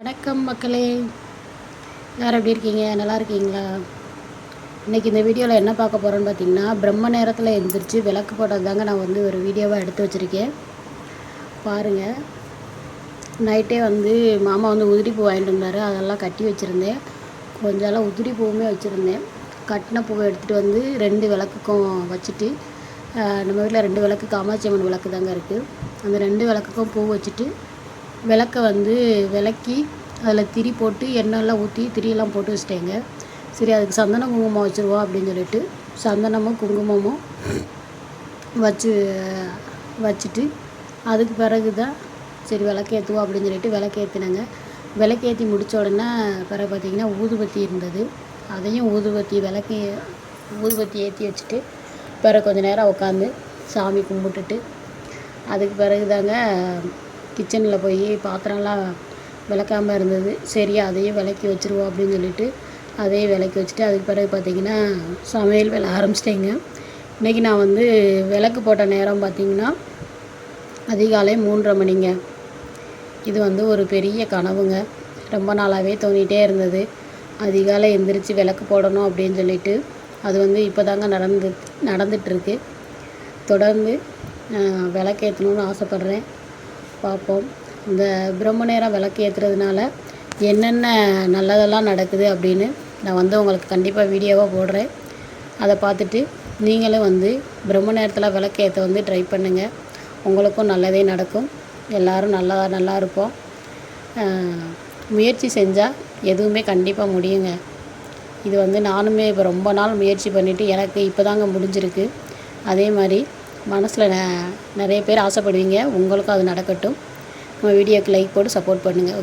வணக்கம் மக்களே, எல்லோரும் எப்படி இருக்கீங்க? நல்லா இருக்கீங்களா? இன்றைக்கி இந்த வீடியோவில் என்ன பார்க்க போகிறோன்னு பார்த்தீங்கன்னா, பிரம்ம நேரத்தில் எழுந்திரிச்சு விளக்கு போட்டது தாங்க நான் வந்து ஒரு வீடியோவாக எடுத்து வச்சுருக்கேன். பாருங்கள், நைட்டே வந்து மாமா வந்து உதிரி பூ வாங்கிட்டு வந்தார். அதெல்லாம் கட்டி வச்சுருந்தேன். கொஞ்சம் உதிரி பூவுமே வச்சுருந்தேன். கட்டின பூவை எடுத்துகிட்டு வந்து 2 விளக்குக்கும் வச்சுட்டு, நம்ம வீட்டில் 2 விளக்கு காமாட்சி அம்மன் விளக்கு தாங்க இருக்குது. அந்த 2 விளக்குக்கும் பூ வச்சுட்டு விளக்கை வந்து விளக்கி அதில் திரி போட்டு எண்ணெயெல்லாம் ஊற்றி திரியெல்லாம் போட்டு வச்சிட்டேங்க. சரி, அதுக்கு சந்தனம் குங்குமம் வச்சுருவோம் அப்படின்னு சொல்லிட்டு சந்தனமும் குங்குமமும் வச்சுட்டு அதுக்கு பிறகு தான் சரி விளக்கேற்றுவோம் அப்படின்னு சொல்லிட்டு விளக்கேற்றினேங்க. விளக்கேற்றி முடித்த உடனே பிறகு பார்த்திங்கன்னா ஊதுபத்தி இருந்தது. அதையும் ஊதுபத்தி ஏற்றி வச்சுட்டு பிறகு கொஞ்சம் நேரம் உட்காந்து சாமி கும்பிட்டுட்டு அதுக்கு பிறகு தாங்க கிச்சனில் போய் பாத்திரம்லாம் விளக்காமல் இருந்தது. சரி, அதையும் விளக்கி வச்சுருவோம் அப்படின்னு சொல்லிட்டு அதையும் விளக்கி வச்சுட்டு அதுக்கு பிறகு பார்த்திங்கன்னா சமையல் வேலை ஆரம்பிச்சிட்டேங்க. இன்றைக்கி நான் வந்து விளக்கு போட்ட நேரம் பார்த்திங்கன்னா அதிகாலை 3:30 மணிங்க. இது வந்து ஒரு பெரிய கனவுங்க. ரொம்ப நாளாகவே தோணிகிட்டே இருந்தது, அதிகாலை எந்திரிச்சு விளக்கு போடணும் அப்படின்னு சொல்லிட்டு. அது வந்து இப்போ தாங்க நடந்துகிட்ருக்கு. தொடர்ந்து விளக்கேற்றணுன்னு ஆசைப்பட்றேன். பார்ப்போம். இந்த பிரம்ம நேரம் விளக்கு ஏற்றுறதுனால என்னென்ன நல்லதெல்லாம் நடக்குது அப்படின்னு நான் வந்து உங்களுக்கு கண்டிப்பாக வீடியோவாக போடுறேன். அதை பார்த்துட்டு நீங்களும் வந்து பிரம்ம நேரத்தில் விளக்கு ஏற்ற வந்து ட்ரை பண்ணுங்கள். உங்களுக்கும் நல்லதே நடக்கும். எல்லோரும் நல்லா இருப்போம். முயற்சி செஞ்சால் எதுவுமே கண்டிப்பாக முடியுங்க. இது வந்து நானுமே இப்போ ரொம்ப நாள் முயற்சி பண்ணிவிட்டு எனக்கு இப்போ தாங்க முடிஞ்சிருக்கு. அதே மாதிரி மனசில் நிறைய பேர் ஆசைப்படுவீங்க. உங்களுக்கும் அது நடக்கட்டும். நம்ம வீடியோக்கு லைக் போட்டு சப்போர்ட் பண்ணுங்கள்.